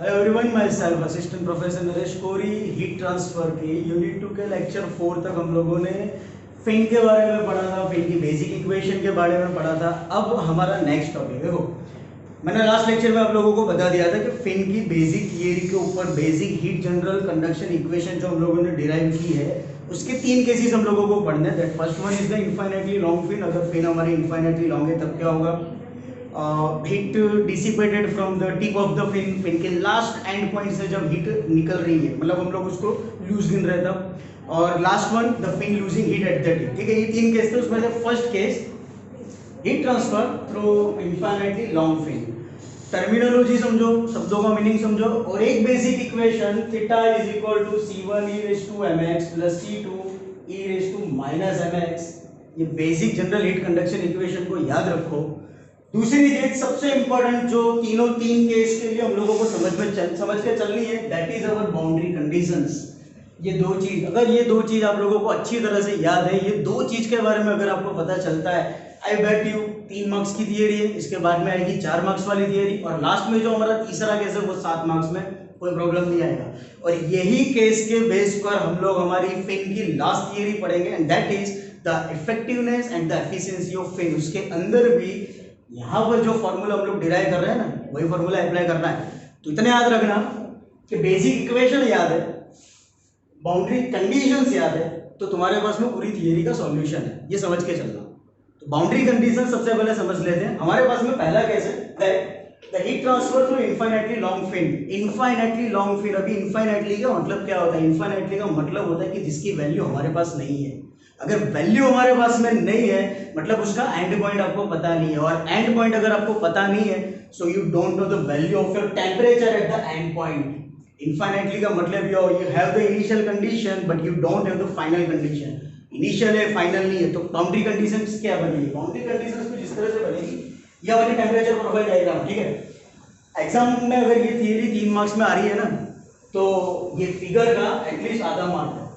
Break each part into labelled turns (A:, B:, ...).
A: Hello everyone, myself assistant professor Naresh Kori. Heat transfer के unit 2 के lecture 4 तक हम लोगों ने फिन के बारे में पढ़ा था, फिन की बेसिक इक्वेशन के बारे में पढ़ा था। अब हमारा नेक्स्ट टॉपिक देखो, मैंने लास्ट लेक्चर में आप लोगों को बता दिया था कि फिन की बेसिक थियरी के ऊपर basic heat general conduction equation जो हम लोगों ने डिराइव की है उसके 3 केसेस हम लोगों को पढ़ने हैं। That first one is the infinitely long fin. अगर फिन हमारी इनफाइनाइटली लॉन्ग है तब क्या होगा? Heat dissipated from the tip of the fin. Fin के लास्ट एंड पॉइंट से जब हीट निकल रही है, मतलब हम लोग उसको लूज गिन रहे तब। और last one the fin losing heat at the tip. ठीक है, ये 3 केस थे। उसमें से first case heat transfer through infinitely long fin. Terminology समझो, शब्दों का मीनिंग समझो, और एक basic equation theta is equal to c1 e raise to mx plus c2 e raise to minus mx। ये basic general heat conduction equation को याद रखो। दूसरी चीज सबसे इंपॉर्टेंट जो तीन केस के लिए हम लोगों को समझ के चलनी है, that is our boundary conditions. ये दो चीज, अगर ये दो चीज आप लोगों को अच्छी तरह से याद है, ये दो चीज के बारे में अगर आपको पता चलता है, आई बेट यू 3 मार्क्स की थियरी है, इसके बाद में आएगी 4 मार्क्स वाली थियरी, और लास्ट में जो हमारा तीसरा केस है वो 7 मार्क्स में, कोई प्रॉब्लम नहीं आएगा। और यही केस के बेस पर हम लोग हमारी फिन की लास्ट थियरी पढ़ेंगे, and that is the effectiveness and the efficiency of fin. उसके अंदर भी यहाँ पर जो फॉर्मूला हम लोग डिराइव कर रहे हैं ना, वही फॉर्मूला अप्लाई करना है। तो इतने याद रखना कि बेसिक इक्वेशन याद है, बाउंड्री कंडीशंस याद है, तो तुम्हारे पास में पूरी थियरी का सॉल्यूशन है। ये समझ के चलना। तो बाउंड्री कंडीशन सबसे पहले समझ लेते हैं। हमारे पास में पहला केस है the heat transfer through infinitely long fin. Infinitely long fin, अभी इनफाइनाइटली का मतलब क्या होता है? इनफाइनाइटली का मतलब होता है कि जिसकी वैल्यू हमारे पास नहीं है। अगर वैल्यू हमारे पास में नहीं है मतलब उसका एंड पॉइंट आपको पता नहीं है, और एंड पॉइंट अगर आपको पता नहीं है so you don't know the value of your temperature at the end point. Infinitely का मतलब you have the initial condition but you don't have the final condition. Initial है, फाइनल नहीं है, तो बाउंड्री कंडीशंस क्या बनेगी? बाउंड्री कंडीशंस कुछ इस तरह से बनेगी, ये वाली टेम्परेचर प्रोफाइल डायग्राम। ठीक है, एग्जाम में अगर ये थियरी 3 मार्क्स में आ रही है ना, तो ये फिगर का एटलीस्ट आधा मार्क है,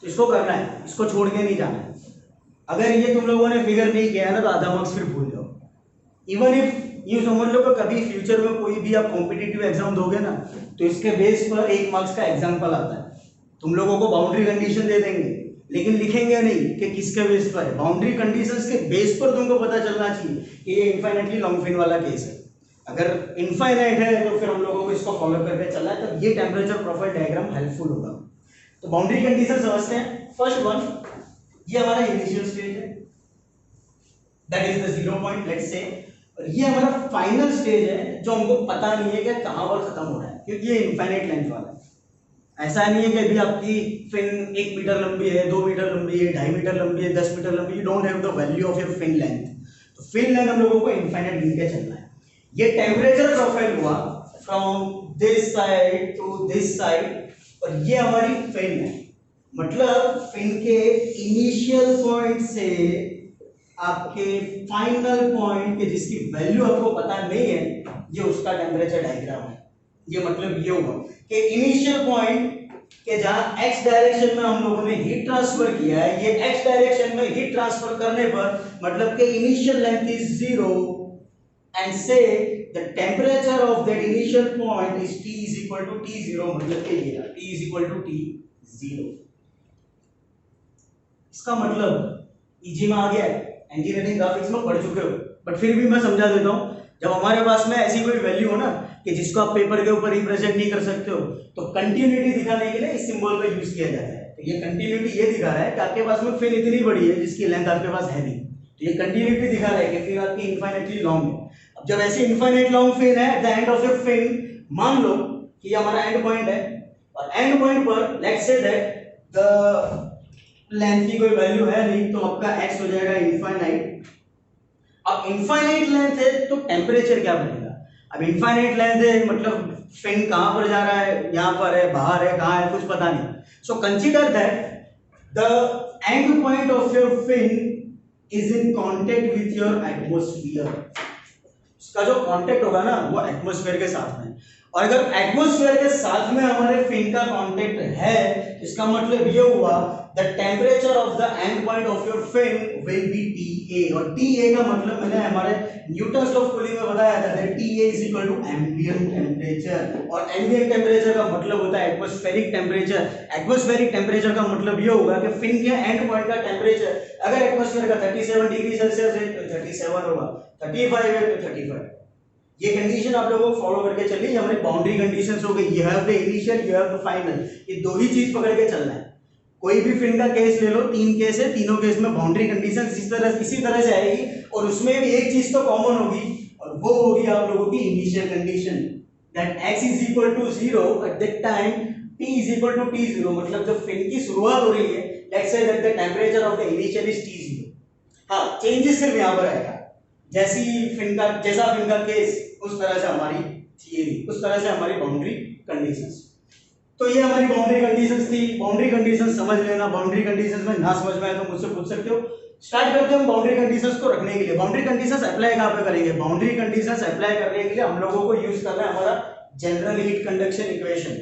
A: तो इसको करना है, इसको छोड़ के नहीं जाना है। अगर ये तुम लोगों ने फिगर नहीं किया है ना तो आधा मार्क्स फिर भूल जाओ। इवन इफ यू समझ लो कि कभी फ्यूचर में कोई भी आप कॉम्पिटिटिव एग्जाम दोगे ना, तो इसके बेस पर 1 मार्क्स का एग्जाम्पल आता है। तुम लोगों को बाउंड्री कंडीशन दे देंगे लेकिन लिखेंगे नहीं कि किसके बेस पर है। बाउंड्री कंडीशंस के बेस पर तुमको पता चलना चाहिए कि ये इनफाइनाइटली लॉन्ग फिन वाला केस है। अगर इनफाइनाइट है तो फिर हम लोगों को इसको फॉलो करके चलना है, तब ये टेम्परेचर प्रोफाइल डायग्राम हेल्पफुल होगा। तो बाउंड्री कंडीशन समझते हैं। फर्स्ट वन, ये हमारा इनिशियल स्टेज है, that is the 0 point let's say, और ये हमारा फाइनल स्टेज है जो हमको पता नहीं है कि कहां पर खत्म हो रहा है, क्योंकि ये इनफाइनाइट लेंथ वाला है। ऐसा नहीं है कि अभी आपकी फिन 1 मीटर लंबी है, 2 मीटर लंबी है, 2.5 मीटर लंबी है, 10 मीटर लंबी, you don't have the value of your fin length. तो फिन लेंथ हम लोगों को इनफाइनाइट गिन के चलना है। ये टेम्परेचर प्रोफाइल हुआ from this side to this side, और ये हमारी फिन है, मतलब फिन के इनिशियल पॉइंट से आपके फाइनल पॉइंट के जिसकी वैल्यू आपको पता नहीं है, ये उसका टेम्परेचर डायग्राम है। ये मतलब ये हुआ कि इनिशियल पॉइंट के जहां x डायरेक्शन में हम लोगों ने हीट ट्रांसफर किया है, ये x डायरेक्शन में हीट ट्रांसफर करने पर मतलब कि इनिशियल लेंथ इज 0 एंड से the temperature of that initial point is T is equal to T0, मतलब कि ये T is equal to T0। इसका मतलब इजी में आ गया है, इंजीनियरिंग ग्राफिक्स में पढ़ चुके हो, बट फिर भी मैं समझा देता हूं। जब हमारे पास में ऐसी कोई वैल्यू हो ना कि जिसको आप पेपर के ऊपर रिप्रेजेंट नहीं कर सकते हो, तो कंटिन्यूटी दिखाने के लिए इस सिंबल का यूज किया जाता है। तो ये कंटिन्यूटी ये दिखा रहा है कि आपके पास में फिन इतनी बड़ी है जिसकी लेंथ आपके पास है नहीं, तो ये कंटिन्यूटी दिखा रहा है कि फिर आपकी इनफाइनाइटली लॉन्ग है। अब जब ऐसी इनफाइनाइट लॉन्ग फिन है, the end of your fin, मान लो कि ये हमारा एंड पॉइंट है, और एंड पॉइंट पर let's say that the length की कोई वैल्यू है नहीं, तो आपका x हो जाएगा इनफाइनाइट। अब इनफाइनाइट लेंथ है तो टेम्परेचर क्या बनेगा? अब इनफाइनाइट लेंथ है मतलब फिन कहां पर जा रहा है, यहां पर है, बाहर है, कहां है, कुछ पता नहीं। So consider that the end point of your fin is in contact with your atmosphere. इसका जो कांटेक्ट होगा ना वो एटमॉस्फेयर के साथ में, और अगर एटमॉस्फेयर के साथ में हमारे फिन का कांटेक्ट है, इसका मतलब ये हुआ the temperature of the end point of your fin will be TA, और TA का मतलब मैंने हमारे न्यूटन्स ऑफ कूलिंग में बताया था that TA is equal to ambient temperature, और एम्बिएंट टेम्परेचर का मतलब होता है एटमॉस्फेरिक टेम्परेचर। एटमॉस्फेरिक टेम्परेचर का मतलब ये होगा कि फिन के एंड पॉइंट का टेम्परेचर अगर एटमॉस्फेयर का 37 डिग्री सेल्सियस है तो 37 होगा, 35 है तो 35। ये कंडीशन आप लोगों को फॉलो करके चलिए, हमारी बाउंड्री कंडीशंस हो गई, you have the initial, you have the final, ये दो ही चीज पकड़ के चलना है। कोई भी फिन का केस ले लो, 3 केस है, तीनों केस में बाउंड्री कंडीशंस इसी तरह से आएगी, और उसमें भी एक चीज तो कॉमन होगी, और वो होगी आप लोगों की initial condition that x is equal to 0 at that time t is equal to t0, मतलब जब फिन की शुरुआत हो रही है, let's say that the temperature of the initial is t0। हां, चेंजेस सिर्फ यहां पर आएगा, जैसा फिन का केस उस तरह से हमारी थियरी, उस तरह से हमारी बाउंड्री कंडीशंस। तो ये हमारी बाउंड्री कंडीशंस थी। बाउंड्री कंडीशंस समझ लेना, बाउंड्री कंडीशंस में ना समझ में आए तो मुझसे पूछ सकते हो। स्टार्ट करते हैं हम बाउंड्री कंडीशंस को रखने के लिए। बाउंड्री कंडीशंस अप्लाई कहां पे करेंगे? बाउंड्री कंडीशंस अप्लाई करने के लिए हम लोगों को यूज करना है हमारा general heat conduction equation.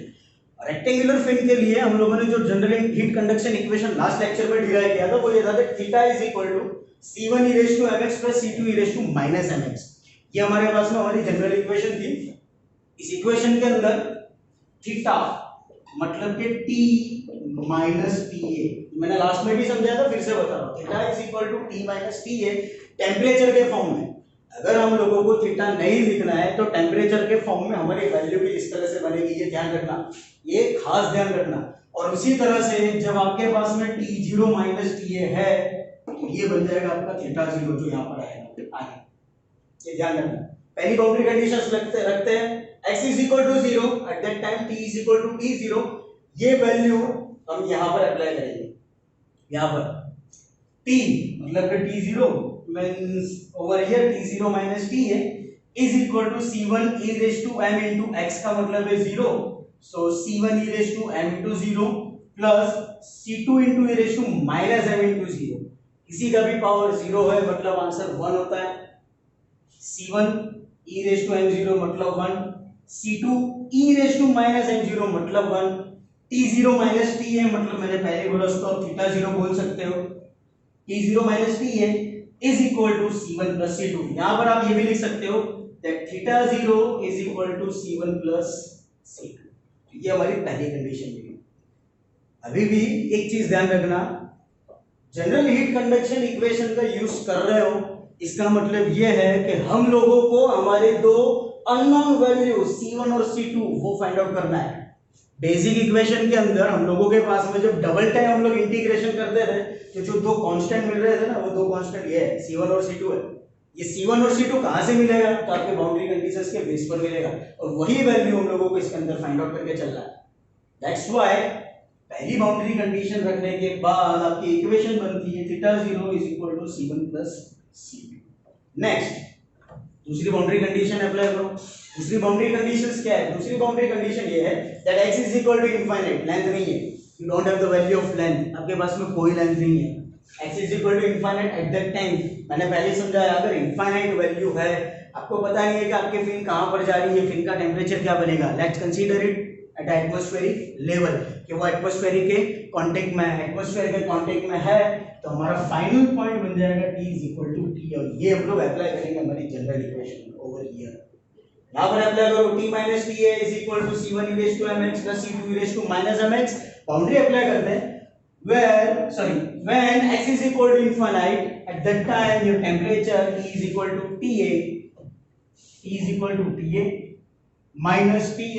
A: Rectangular fin के लिए हम लोगों ने जो general heat conduction equation last lecture में डिराइव किया था वो ये था कि theta is equal to C1 e raised to mx plus C2 e raised to minus mx। ये हमारे पास में हमारी जनरल इक्वेशन थी। इस इक्वेशन के अंदर थीटा मतलब कि t माइनस TA, मैंने लास्ट में भी समझाया था, फिर से बता रहा हूं, theta is equal to t minus TA temperature के फॉर्म में। अगर हम लोगों को थीटा नहीं लिखना है तो टेम्परेचर के फॉर्म में हमारी वैल्यू भी इस तरह से बनेगी, ये ध्यान रखना, ये खास ध्यान रखना। और उसी तरह से जब आपके पास में T0 माइनस TA है तो ये बन जाएगा आपका थीटा 0 जो यहाँ पर आएगा आगे, ये ध्यान रखना। पहली बाउंड्री कंडीशंस रखते हैं x is equal to 0 at that time t is equal to t0, ये वैल्यू हम यहाँ पर अप्लाई करेंगे। यहाँ पर t मतलब कि t0 means over here t0 minus t है is equal to c1 e raised to m into x का मतलब है 0, so c1 e raised to m into 0 plus c2 into e raised to minus m into 0। किसी का भी power 0 है मतलब answer 1 होता है। c1 e raised to m0 मतलब 1, c2 e raised to minus m0 मतलब 1, t0 minus t है मतलब मैंने पहले बोला उसको आप थीटा 0 बोल सकते हो, t0 minus t है is equal to c1 plus c2। यहाँ पर आप ये भी लिख सकते हो that theta 0 is equal to c1 plus c2। ये हमारी पहली कंडीशन है। अभी भी एक चीज ध्यान रखना, जनरल हीट कंडक्शन इक्वेशन का यूज कर रहे हो, इसका मतलब यह है कि हम लोगों को हमारे दो अननोन वैल्यू C1 और C2 वो फाइंड आउट करना है। बेसिक इक्वेशन के अंदर हम लोगों के पास में जब डबल टाइम हम लोग इंटीग्रेशन करते थे तो जो दो कांस्टेंट मिल रहे थे ना, वो दो कांस्टेंट ये है C1 और C2 है। ये C1 और C2 कहां से मिलेगा? तो आपके बाउंड्री कंडीशंस के बेस पर मिलेगा, और वही वैल्यू हम लोगों को इसके अंदर फाइंड आउट करके चलना है। दैट्स व्हाई पहली बाउंड्री कंडीशन रखने के बाद आपकी इक्वेशन बनती है theta 0 is equal to C1 plus C2। Next दूसरी बाउंड्री कंडीशन अप्लाई करो। दूसरी बाउंड्री कंडीशंस क्या है? दूसरी बाउंड्री कंडीशन ये है that x is equal to infinite, length नहीं है, you don't have the value of length, आपके पास में कोई लेंथ नहीं है। x is equal to infinite at that time, मैंने पहले समझाया अगर इनफाइनाइट वैल्यू है, आपको पता नहीं है कि आपके फिन कहां पर जा रही है, फिन का टेंपरेचर क्या बनेगा, let's consider it at atmospheric level कि वो एटमॉस्फेरिक के कांटेक्ट में है, एटमॉस्फेयर के कांटेक्ट में है, तो हमारा फाइनल पॉइंट बन जाएगा t is equal to t, और ये हम लोग अप्लाई करेंगे हमारी जनरल इक्वेशन ओवर हियर। यहां पर अप्लाई करो t minus ta is equal to c1 e raised to mx plus c2 e raised to minus mx। Boundary apply करते हैं when x is equal to infinite at that time your temperature T is equal to Ta minus Ta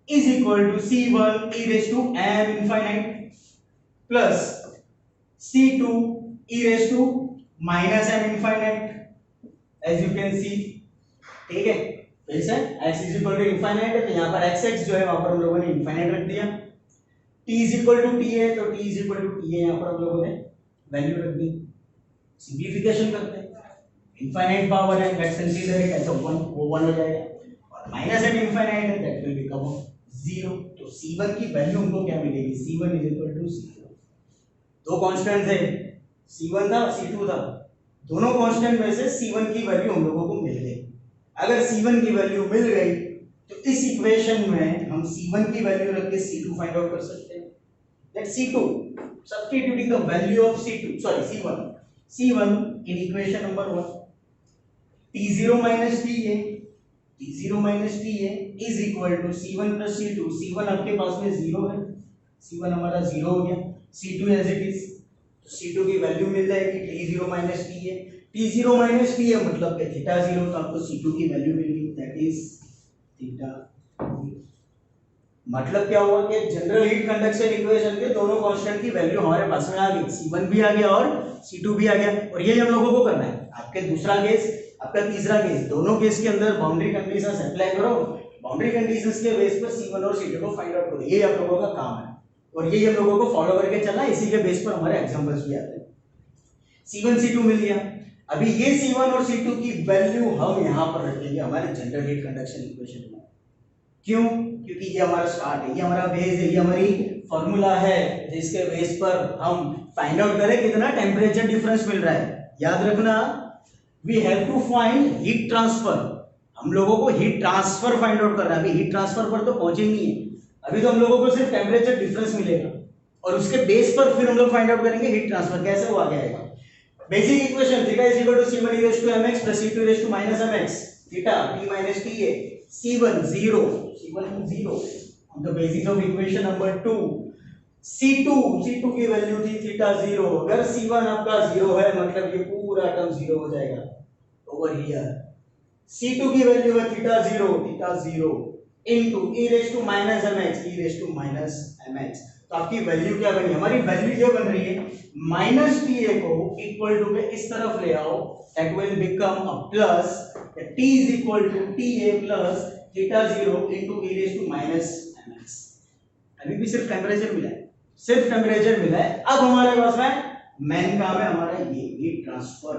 A: is equal to C1 e raised to m infinite plus C2 e raised to minus m infinite, as you can see। ठीक है, फिर से x is equal to infinite है तो यहाँ पर x जो है वहां पर हम लोगों ने infinite रख दिया, t is equal to t है तो t is equal to t है, यहाँ पर हम लोगों ने वैल्यू रख दी। सिंप्लीफिकेशन करते हैं, इनफाइनाइट पावर है, लेट्स कंसीडर इट एज 1, वो 1 हो जाएगा, और माइनस एट इनफाइनाइट है दैट विल बिकम 0। तो c1 की वैल्यू हमको क्या मिलेगी? c1 is equal to 0। दो कांस्टेंट थे, c1 था c2 था, दोनों कांस्टेंट में से c1 की वैल्यू हम लोगों को मिल गई। अगर c1 की वैल्यू मिल गई तो इस इक्वेशन में हम C1 की वैल्यू रख के C2 फाइंड आउट कर सकते हैं। Let C2 substituting the value of C1 in equation number 1, T0 minus TA is equal to C1 plus C2। C1 आपके पास में 0 है, C1 हमारा 0 हो गया, C2 as it is, तो C2 की वैल्यू मिल जाएगी T0 minus TA। T0 minus TA मतलब कि थीटा 0, तो आपको C2 की वैल्यू मिल गई, दैट इज थीटा। मतलब क्या हुआ कि जनरल हीट कंडक्शन इक्वेशन के दोनों कांस्टेंट की वैल्यू हमारे पास में आ गई, C1 भी आ गया और C2 भी आ गया। और ये हम लोगों को करना है, आपके दूसरा केस, आपका तीसरा केस, दोनों केस के अंदर बाउंड्री कंडीशंस अप्लाई करो, बाउंड्री कंडीशंस के बेस पर C1 और C2 को फाइंड आउट करो। ये आप लोगों का काम है और ये हम लोगों को फॉलो करके चलना, इसी के बेस पर हमारे एग्जांपल्स भी आते हैं। C1 C2 मिल गया, अभी ये C1 और C2 की वैल्यू हम यहां पर रखेंगे हमारे जनरल हीट कंडक्शन इक्वेशन में। क्यों? क्योंकि ये हमारा स्टार्ट है, ये हमारा बेस है, ये हमारी फॉर्मूला है जिसके बेस पर हम फाइंड आउट करें कितना टेम्परेचर डिफरेंस मिल रहा है। याद रखना, we have to find heat transfer, हम लोगों को हीट ट्रांसफर फाइंड आउट करना है। अभी हीट ट्रांसफर पर तो पहुंचे नहीं है, अभी तो हम लोगों को सिर्फ टेम्परेचर डिफरेंस मिलेगा और उसके बेस पर फिर हम लोग फाइंड आउट करेंगे हीट ट्रांसफर कैसे हुआ जाएगा। Basic equation theta is equal to C1 e raised to mx plus C2 e raised to minus mx, theta T minus TA, C1 0 on the basis of equation number 2। C2 की value थी theta 0, अगर C1 आपका 0 है मतलब ये पूरा term 0 हो जाएगा ओवर हियर। C2 की वैल्यू है theta 0 into e raised to minus mx, तो आपकी वैल्यू क्या बनी, हमारी वैल्यू ये बन रही है माइनस TA को इक्वल टू के इस तरफ ले आओ, that will become a plus T is equal to TA plus theta 0 into e raised to minus mx। अभी भी सिर्फ टेम्परेचर मिला है। अब हमारे पास में मेन काम है हमारा ये हीट ट्रांसफर,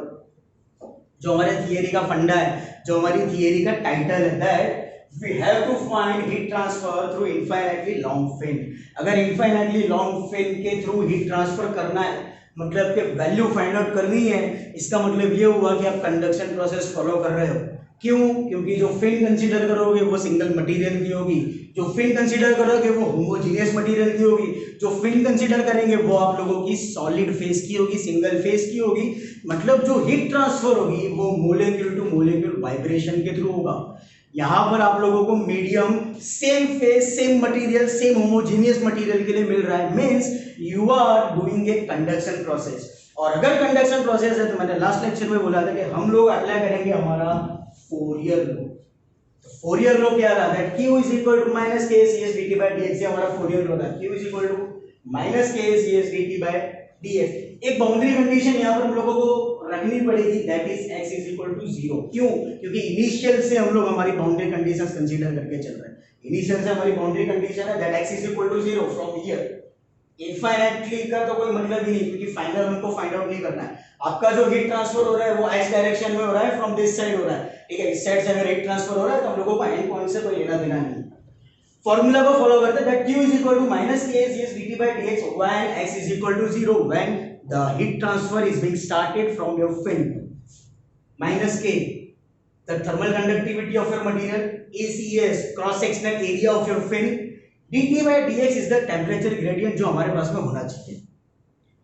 A: जो हमारे थियरी का फंडा है, जो हमारी थियरी का टाइटल है, that we have to find heat transfer through infinitely long fin। अगर infinitely long fin के थ्रू हीट ट्रांसफर करना है मतलब कि वैल्यू फाइंड आउट करनी है, इसका मतलब ये हुआ कि आप कंडक्शन प्रोसेस फॉलो कर रहे हो। क्यों? क्योंकि जो फिन कंसीडर करोगे वो सिंगल मटेरियल की होगी, जो फिन कंसीडर करोगे वो होमोजेनियस मटेरियल की होगी, जो फिन कंसीडर करेंगे वो आप लोगों की सॉलिड फेस की होगी, सिंगल फेस की होगी। मतलब जो हीट ट्रांसफर होगी वो मोलेक्यूल टू मोलेक्यूल वाइब्रेशन के थ्रू होगा। यहाँ पर आप लोगों को medium same phase, same material, same homogeneous material के लिए मिल रहा है, means you are doing a conduction process. और अगर कंडक्शन प्रोसेस है तो मैंने लास्ट लेक्चर में बोला था कि हम लोग अप्लाई करेंगे हमारा फोरियर लॉ। तो फोरियर लॉ क्या रहा है, Q is equal to minus K CS dt by dx, ये हमारा फोरियर लॉ था, Q is equal to minus K CS dt by dx। एक बाउंड्री कंडीशन यहाँ पर हम लोगों को रखनी पड़ेगी, that is x is equal to 0। क्यों? क्योंकि इनिशियल से हम लोग हमारी बाउंड्री कंडीशंस कंसीडर करके चल रहे हैं। इनिशियल से हमारी बाउंड्री कंडीशन है that x is equal to 0 from here. Infinitely का तो कोई मतलब ही नहीं, क्योंकि फाइनल हमको फाइंड आउट नहीं करना है। आपका जो हीट ट्रांसफर हो रहा है वो x डायरेक्शन में हो रहा है, फ्रॉम दिस साइड हो रहा है, ठीक है। इस साइड से अगर हीट ट्रांसफर हो रहा है तो हम लोगों को एंड पॉइंट से कोई लेना देना नहीं। फॉर्मूला को फॉलो करते हैं, that Q is equal to minus K CS dt by dx when x is equal to 0, when the heat transfer is being started from your fin। minus K, the thermal conductivity of your material, ACS, cross sectional area of your fin, dt by dx is the temperature gradient जो हमारे पास में होना चाहिए।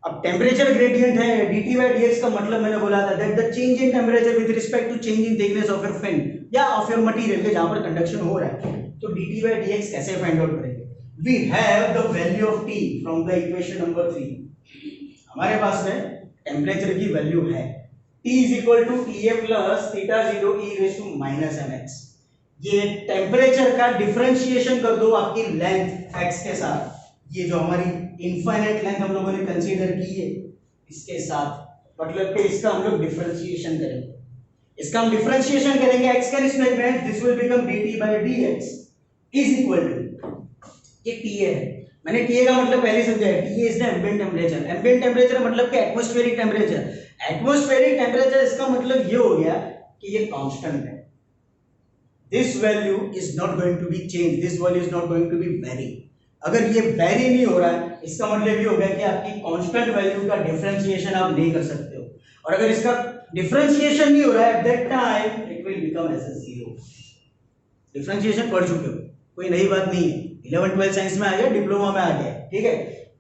A: अब temperature gradient है, dt by dx का मतलब मैंने बोला था that the change in temperature with respect to change in thickness of your fin या ऑफ योर मटेरियल के जहां पर कंडक्शन हो रहा है। तो dt by dx कैसे फाइंड आउट करेंगे? We have the value of T from the equation number 3। हमारे पास में टेम्परेचर की वैल्यू है T is equal to TA plus theta 0 e raised to minus mx। ये टेम्परेचर का डिफरेंशिएशन कर दो आपकी लेंथ x के साथ, ये जो हमारी इनफाइनाइट लेंथ हम लोगों ने कंसीडर की है इसके साथ, मतलब कि इसका हम लोग डिफरेंशिएशन करेंगे। इसका हम डिफरेंशिएशन करेंगे x के रिस्पेक्ट में, this will become dt by dx is equal to, ये TA है, मैंने TA का मतलब पहले समझा है, TA is the ambient temperature. Ambient temperature मतलब कि एटमॉस्फेरिक टेम्परेचर। एटमॉस्फेरिक टेम्परेचर इसका मतलब ये हो गया कि ये कांस्टेंट है, this value is not going to be change, this value is not going to be vary. अगर ये वेरी नहीं हो रहा है इसका मतलब ये हो गया कि आपकी कांस्टेंट वैल्यू का डिफरेंशिएशन आप नहीं कर सकते हो, और अगर इसका डिफरेंशिएशन नहीं हो रहा है at that time it will become as 0। Differentiation पढ़ चुके हो, कोई नई बात नहीं है, 11-12 साइंस में आ गया, डिप्लोमा में आ गया, ठीक है।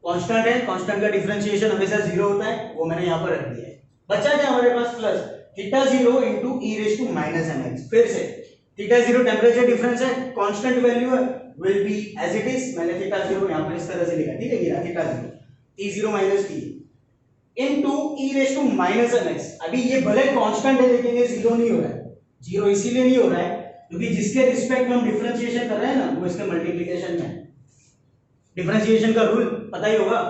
A: कांस्टेंट है, कांस्टेंट का डिफरेंशिएशन हमेशा 0 होता है, वो मैंने यहाँ पर रख दिया है। बचा क्या हमारे पास, plus theta 0 into e raise to minus m x. फिर से थीटा 0 टेम्परेचर डिफरेंस है, कांस्टेंट वैल्यू है, will be as it is. मैंने थीटा 0 यहाँ पर इस तरह से लिखा, ठीक है, ये theta 0 t0 minus t into e raise to minus m x. अभी ये भले कांस्टेंट है लेकिन ये 0 नहीं हो रहा है। 0 इसीलिए नहीं हो रहा है क्योंकि जिसके रिस्पेक्ट में हम डिफरेंशिएशन कर रहे हैं ना, वो इसके मल्टीप्लिकेशन में है। डिफरेंशिएशन का रूल पता ही होगा,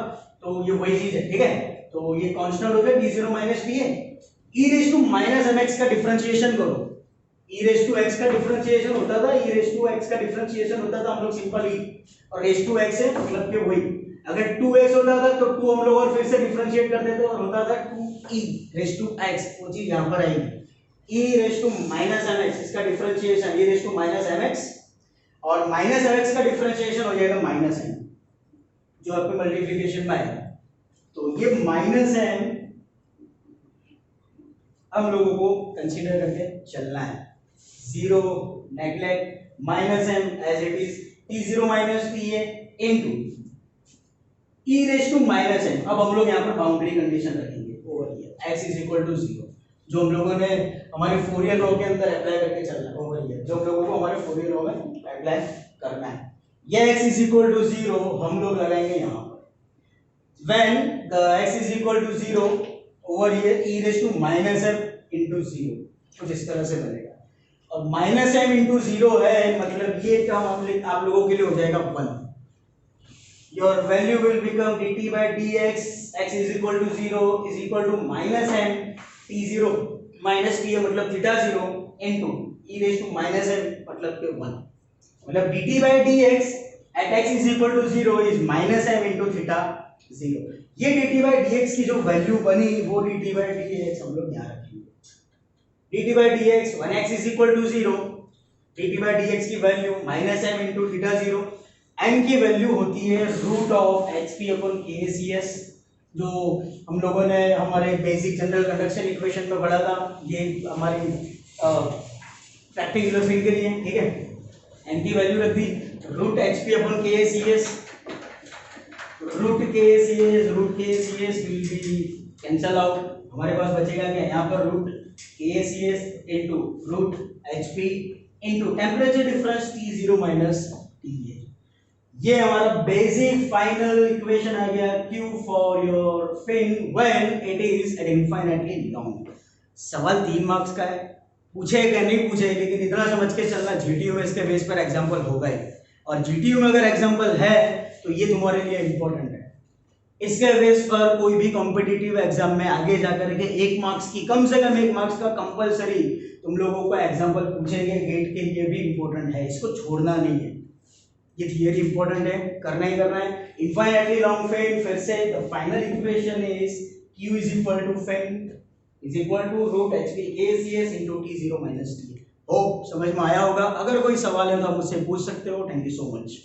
A: तो ये वही चीज है, ठीक है। तो ये कांस्टेंट हो गया t0 माइनस t है। e raise to minus mx का डिफरेंशिएशन करो। e रेज टू x का डिफरेंशिएशन होता था, e रेज टू x का डिफरेंशिएशन होता था हम लोग सिंपल e, और रेज टू x है मतलब कि वही। अगर 2x होता था तो 2 हम लोग और फिर से डिफरेंशिएट कर देते और होता था 2e रेज टू x, वो चीज यहां पर आएगी। e raise to minus mx इसका differentiation e raise to minus mx, और माइनस mx का डिफरेंशिएशन हो जाएगा माइनस m, जो आपके मल्टीप्लिकेशन में आएगा। तो ये माइनस m हम लोगों को कंसीडर करके चलना है। 0 neglect, minus m as it is, t0 minus t है into e raise to minus m। अब हम लोग यहाँ पर बाउंड्री कंडीशन रखेंगे over here, x is equal to 0, जो हम लोगों ने हमारे फोरियर लॉ के अंदर अप्लाई करके चलना है ओवर हियर, जो हम लोगों को हमारे फोरियर लॉ में अप्लाई करना है। ये x इज इक्वल टू 0 हम लोग लगाएंगे यहाँ पर। when the x is equal to 0 over here e raised to minus m into 0, कुछ इस तरह से बनेगा। और माइनस m into 0 है मतलब ये टर्म आप लोगों के लिए हो जाएगा 1। your value will become dt by dx, x is equal to 0 is equal to minus m t0 minus t मतलब theta 0 into e raised to minus m मतलब के 1, मतलब dt by dx at x is equal to 0 is minus m into theta 0। ये dt by dx की जो value बनी वो dt by dx हम लोग यहाँ रखेंगे। dt by dx 1x is equal to 0, dt by dx की value minus m into theta 0, m की वैल्यू होती है root of hp upon kcs, जो हम लोगों ने हमारे बेसिक जनरल कंडक्शन इक्वेशन में पढ़ा था। ये हमारी प्रैक्टिकल फील्ड के लिए, ठीक है। m की वैल्यू रख दी, root hp upon kcs, root kcs will be cancel out, हमारे पास बचेगा क्या यहाँ पर root kcs into root hp into temperature difference t0 minus t है। ये हमारा बेसिक फाइनल इक्वेशन आ गया q for your fin when it is infinitely long। सवाल 3 मार्क्स का है, पूछेगा नहीं पूछे, लेकिन इतना समझ के चलना जीटीयू में इसके बेस पर एग्जांपल होगा ही, और जीटीयू में अगर एग्जांपल है तो ये तुम्हारे लिए इंपॉर्टेंट है। इसके बेस पर कोई भी कॉम्पिटिटिव एग्जाम में आगे जाकर के 1 मार्क्स की, कम से कम 1 मार्क्स का कंपलसरी तुम लोगों को एग्जांपल पूछेंगे, गेट के लिए भी इंपॉर्टेंट है, इसको छोड़ना नहीं है। ये थियरी इंपॉर्टेंट है, करना ही करना है। इनफाइनाइटली लॉन्ग फिन, फिर से the final equation is q is equal to fin is equal to root hp kcs into t0 minus t। Hope समझ में आया होगा। अगर कोई सवाल है तो आप मुझसे पूछ सकते हो। Thank you so much.